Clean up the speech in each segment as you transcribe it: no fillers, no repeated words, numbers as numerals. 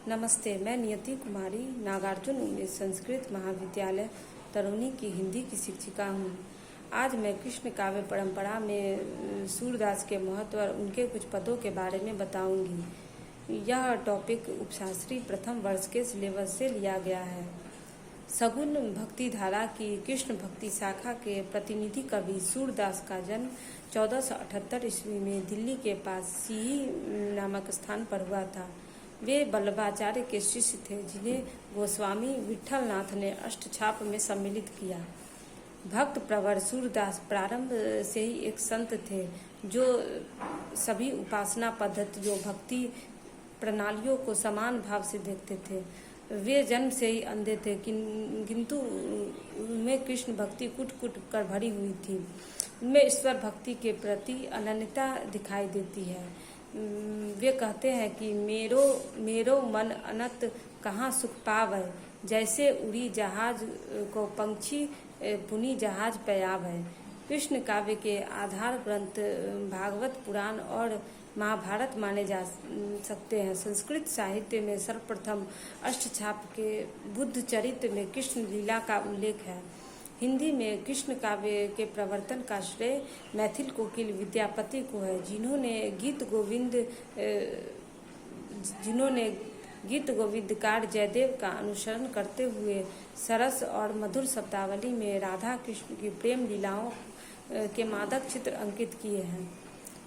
नमस्ते, मैं नियति कुमारी नागार्जुन उमेश संस्कृत महाविद्यालय तरूनी की हिंदी की शिक्षिका हूँ। आज मैं कृष्ण काव्य परंपरा में सूरदास के महत्व और उनके कुछ पदों के बारे में बताऊंगी। यह टॉपिक उपशास्त्री प्रथम वर्ष के सिलेबस से लिया गया है। सगुन भक्ति धारा की कृष्ण भक्ति शाखा के प्रतिनिधि कवि सूरदास का जन्म 1478 ईस्वी में दिल्ली के पास सीही नामक स्थान पर हुआ था। वे वल्लभाचार्य के शिष्य थे, जिन्हें गोस्वामी विट्ठलनाथ ने अष्टछाप में सम्मिलित किया। भक्त प्रवर सूरदास प्रारंभ से ही एक संत थे, जो सभी उपासना पद्धतियों भक्ति प्रणालियों को समान भाव से देखते थे। वे जन्म से ही अंधे थे, किंतु उनमें कृष्ण भक्ति कुट कुट कर भरी हुई थी। उनमें ईश्वर भक्ति के प्रति अनन्यता दिखाई देती है। वे कहते हैं कि मेरो मन अनंत कहाँ सुख पावै, जैसे उड़ी जहाज को पंछी पुनी जहाज पयावै। कृष्ण काव्य के आधार ग्रंथ भागवत पुराण और महाभारत माने जा सकते हैं। संस्कृत साहित्य में सर्वप्रथम अष्टछाप के बुद्ध चरित्र में कृष्ण लीला का उल्लेख है। हिंदी में कृष्ण काव्य के प्रवर्तन का श्रेय मैथिल कोकिल विद्यापति को है, जिन्होंने गीत गोविंदकार जयदेव का अनुसरण करते हुए सरस और मधुर शब्दावली में राधा कृष्ण की प्रेम लीलाओं के मादक चित्र अंकित किए हैं।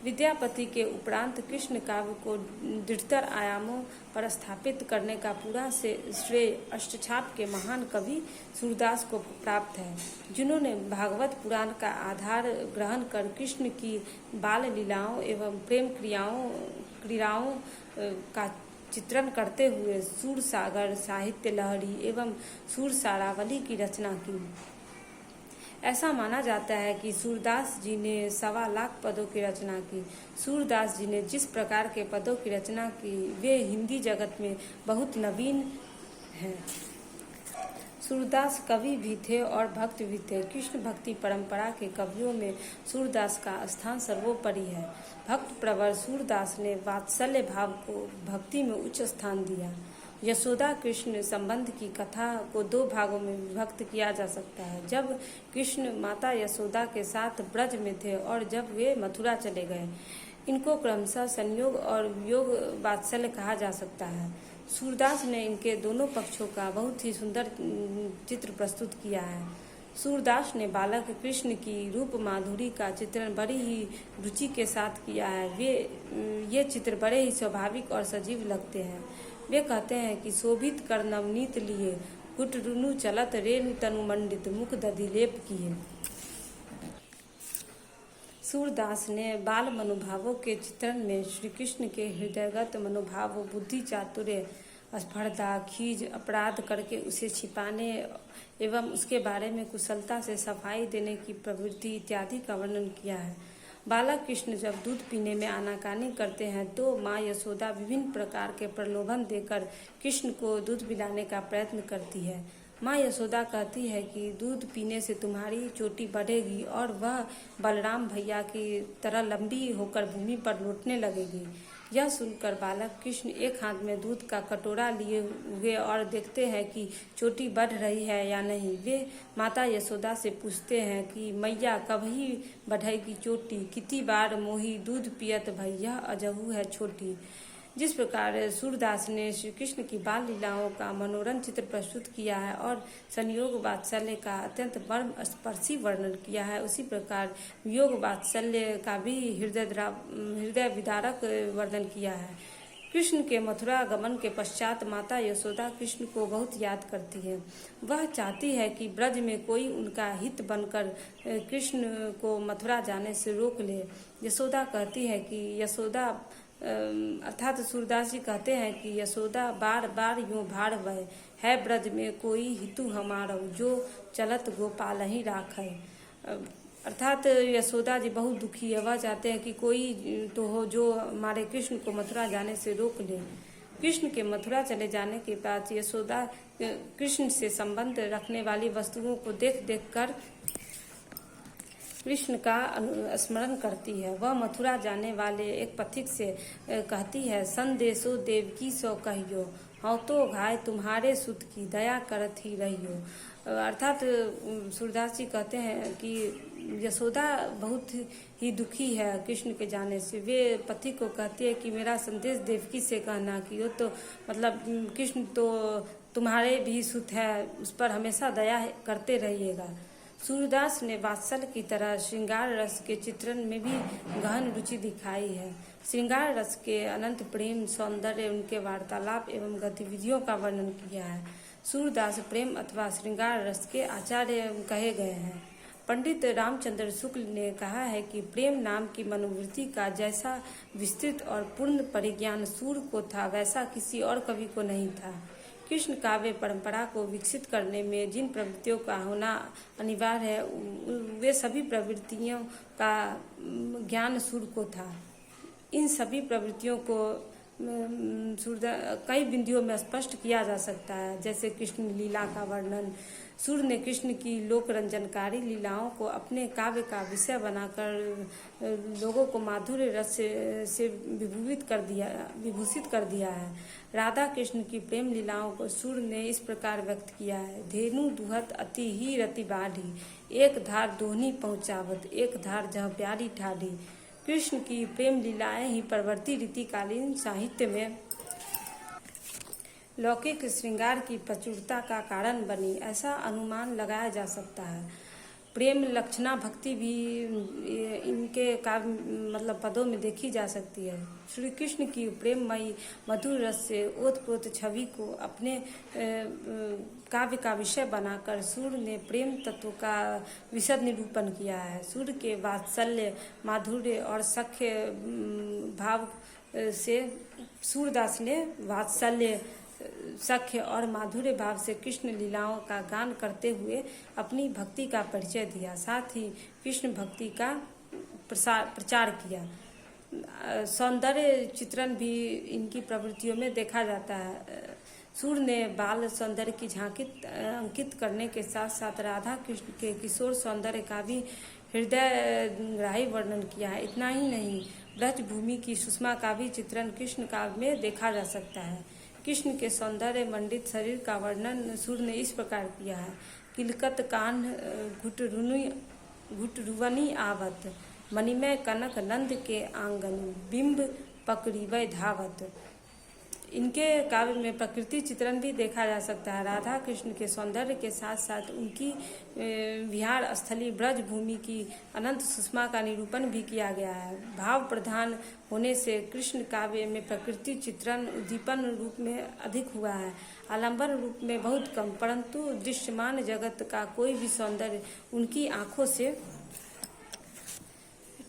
विद्यापति के उपरांत कृष्ण काव्य को दृढ़तर आयामों पर स्थापित करने का पूरा श्रेय अष्टछाप के महान कवि सूरदास को प्राप्त है, जिन्होंने भागवत पुराण का आधार ग्रहण कर कृष्ण की बाल लीलाओं एवं प्रेम क्रीड़ाओं का चित्रण करते हुए सूरसागर, साहित्य लहरी एवं सूरसारावली की रचना की। ऐसा माना जाता है कि सूरदास जी ने 1.25 लाख पदों की रचना की। सूरदास जी ने जिस प्रकार के पदों की रचना की, वे हिंदी जगत में बहुत नवीन हैं। सूरदास कवि भी थे और भक्त भी थे। कृष्ण भक्ति परंपरा के कवियों में सूरदास का स्थान सर्वोपरि है। भक्त प्रवर सूरदास ने वात्सल्य भाव को भक्ति में उच्च स्थान दिया। यशोदा कृष्ण संबंध की कथा को 2 भागों में विभक्त किया जा सकता है। जब कृष्ण माता यशोदा के साथ ब्रज में थे और जब वे मथुरा चले गए, इनको क्रमशः संयोग और वियोग वात्सल्य कहा जा सकता है। सूरदास ने इनके दोनों पक्षों का बहुत ही सुंदर चित्र प्रस्तुत किया है। सूरदास ने बालक कृष्ण की रूप माधुरी का चित्रण बड़ी ही रुचि के साथ किया है। ये चित्र बड़े ही स्वाभाविक और सजीव लगते हैं। वे कहते हैं कि शोभित कर नवनीत लिए, कुटरुनु चलत रेणु तनु मंडित, मुख दधिलेप किए। सूरदास ने बाल मनोभावों के चित्रण में श्री कृष्ण के हृदयगत मनोभाव, बुद्धि चातुर्य, स्पर्धा, खीज, अपराध करके उसे छिपाने एवं उसके बारे में कुशलता से सफाई देने की प्रवृत्ति इत्यादि का वर्णन किया है। बालक कृष्ण जब दूध पीने में आनाकानी करते हैं तो माँ यशोदा विभिन्न प्रकार के प्रलोभन देकर कृष्ण को दूध पिलाने का प्रयत्न करती है। माँ यशोदा कहती है कि दूध पीने से तुम्हारी चोटी बढ़ेगी और वह बलराम भैया की तरह लंबी होकर भूमि पर लौटने लगेगी। यह सुनकर बालक कृष्ण एक हाथ में दूध का कटोरा लिए हुए और देखते हैं कि चोटी बढ़ रही है या नहीं। वे माता यशोदा से पूछते हैं कि मैया कभी बढ़ेगी चोटी, कितनी बार मोही दूध पियत भैया अजहू है छोटी। जिस प्रकार सूरदास ने श्री कृष्ण की बाल लीलाओं का मनोरम चित्र प्रस्तुत किया है और संयोग वात्सल्य का अत्यंत मर्म स्पर्शी वर्णन किया है, उसी प्रकार वियोग वात्सल्य का भी हृदय विदारक वर्णन किया है। कृष्ण के मथुरा गमन के पश्चात माता यशोदा कृष्ण को बहुत याद करती है। वह चाहती है कि ब्रज में कोई उनका हित बनकर कृष्ण को मथुरा जाने से रोक ले। यशोदा कहती है कि अर्थात सूरदास जी कहते हैं कि यशोदा बार बार यूं भाड़ वह है, ब्रज में कोई हितु हमारो, जो चलत गोपाल ही राखै। अर्थात यशोदा जी बहुत दुखी है। वह चाहते हैं कि कोई तो हो जो हमारे कृष्ण को मथुरा जाने से रोक ले। कृष्ण के मथुरा चले जाने के बाद यशोदा कृष्ण से संबंध रखने वाली वस्तुओं को देख देख कर कृष्ण का स्मरण करती है। वह मथुरा जाने वाले एक पथिक से कहती है, संदेशो देवकी सो कहियो, हाँ तो घाय तुम्हारे सुत की दया करत ही रहियो। अर्थात सूरदास जी कहते हैं कि यशोदा बहुत ही दुखी है कृष्ण के जाने से। वे पति को कहती है कि मेरा संदेश देवकी से कहना कि वो तो मतलब कृष्ण तो तुम्हारे भी सुत है, उस पर हमेशा दया करते रहिएगा। सूरदास ने वात्सल्य की तरह श्रृंगार रस के चित्रण में भी गहन रुचि दिखाई है। श्रृंगार रस के अनंत प्रेम, सौंदर्य, उनके वार्तालाप एवं गतिविधियों का वर्णन किया है। सूरदास प्रेम अथवा श्रृंगार रस के आचार्य कहे गए हैं। पंडित रामचंद्र शुक्ल ने कहा है कि प्रेम नाम की मनोवृत्ति का जैसा विस्तृत और पूर्ण परिज्ञान सूर को था, वैसा किसी और कवि को नहीं था। कृष्ण काव्य परंपरा को विकसित करने में जिन प्रवृत्तियों का होना अनिवार्य है, वे सभी प्रवृत्तियों का ज्ञान सूर को था। इन सभी प्रवृत्तियों को कई बिंदुओं में स्पष्ट किया जा सकता है, जैसे कृष्ण लीला का वर्णन। सूर ने कृष्ण की लोक रंजनकारी लीलाओं को अपने काव्य का विषय बनाकर लोगों को माधुर्य रस से विभूषित कर दिया है। राधा कृष्ण की प्रेम लीलाओं को सूर ने इस प्रकार व्यक्त किया है, धेनु दुहत अति ही रति बाढ़ी, एक धार दोहनी पहुँचावत, एक धार जह प्यारी ठाढ़ी। कृष्ण की प्रेम लीलाएं ही परवर्ती रीतिकालीन साहित्य में लौकिक श्रृंगार की प्रचुरता का कारण बनी, ऐसा अनुमान लगाया जा सकता है। प्रेम लक्षणा भक्ति भी इनके काव्य पदों में देखी जा सकती है। श्री कृष्ण की प्रेममयी मधुर रस से ओतप्रोत छवि को अपने काव्य का विषय बनाकर सूर ने प्रेम तत्व का विशद निरूपण किया है। सूर के वात्सल्य, माधुर्य और सख्य भाव से सूरदास ने वात्सल्य, सख्य और माधुर्य भाव से कृष्ण लीलाओं का गान करते हुए अपनी भक्ति का परिचय दिया, साथ ही कृष्ण भक्ति का प्रचार किया। सौंदर्य चित्रण भी इनकी प्रवृत्तियों में देखा जाता है। सूर ने बाल सौंदर्य की झांकी अंकित करने के साथ साथ राधा कृष्ण के किशोर सौंदर्य का भी हृदयग्राही वर्णन किया है। इतना ही नहीं, ब्रज भूमि की सुषमा का भी चित्रण कृष्ण काव्य में देखा जा सकता है। कृष्ण के सौंदर्य मंडित शरीर का वर्णन सूर ने इस प्रकार किया है, किलकत कान घुटरुवनी आवत, मणिमय कनक नंद के आंगन, बिंब पकड़ीवै धावत। इनके काव्य में प्रकृति चित्रण भी देखा जा सकता है। राधा कृष्ण के सौंदर्य के साथ साथ उनकी विहार स्थली ब्रज भूमि की अनंत सुषमा का निरूपण भी किया गया है। भाव प्रधान होने से कृष्ण काव्य में प्रकृति चित्रण उद्दीपन रूप में अधिक हुआ है, आलंबन रूप में बहुत कम, परंतु दृश्यमान जगत का कोई भी सौंदर्य उनकी आंखों से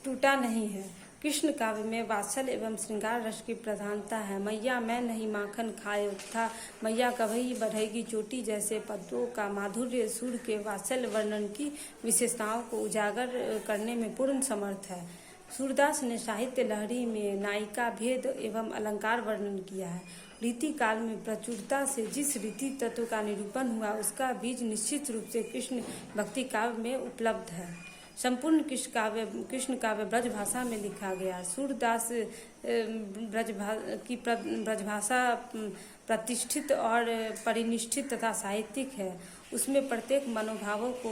टूटा नहीं है। कृष्ण काव्य में वात्सल्य एवं श्रृंगार रस की प्रधानता है। मैया मैं नहीं माखन खाए तथा मैया कभी बढ़ेगी चोटी जैसे पदों का माधुर्य सूर के वात्सल्य वर्णन की विशेषताओं को उजागर करने में पूर्ण समर्थ है। सूरदास ने साहित्य लहरी में नायिका भेद एवं अलंकार वर्णन किया है। रीति काल में प्रचुरता से जिस रीति तत्व का निरूपण हुआ, उसका बीज निश्चित रूप से कृष्ण भक्ति काव्य में उपलब्ध है। संपूर्ण कृष्ण काव्य ब्रजभाषा में लिखा गया। सूरदास ब्रजभाषा प्रतिष्ठित और परिनिष्ठित तथा साहित्यिक है। उसमें प्रत्येक मनोभावों को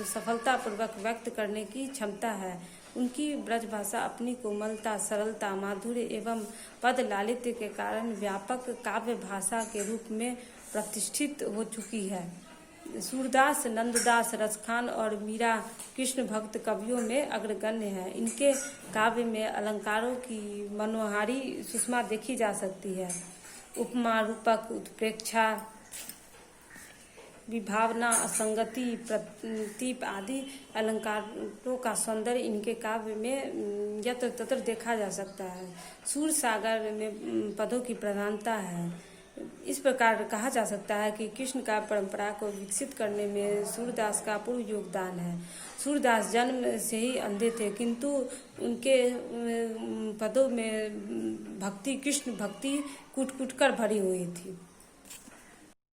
सफलतापूर्वक व्यक्त करने की क्षमता है। उनकी ब्रजभाषा अपनी कोमलता, सरलता, माधुर्य एवं पद लालित्य के कारण व्यापक काव्य भाषा के रूप में प्रतिष्ठित हो चुकी है। सूरदास, नंददास, रसखान और मीरा कृष्ण भक्त कवियों में अग्रगण्य है। इनके काव्य में अलंकारों की मनोहारी सुषमा देखी जा सकती है। उपमा, रूपक, उत्प्रेक्षा, विभावना, असंगति, प्रतीप आदि अलंकारों का सौंदर्य इनके काव्य में यत्र तत्र देखा जा सकता है। सूर सागर में पदों की प्रधानता है। इस प्रकार कहा जा सकता है कि कृष्ण का परंपरा को विकसित करने में सूरदास का पूर्ण योगदान है। सूरदास जन्म से ही अंधे थे, किंतु उनके पदों में भक्ति, कृष्ण भक्ति कूट कूट कर भरी हुई थी।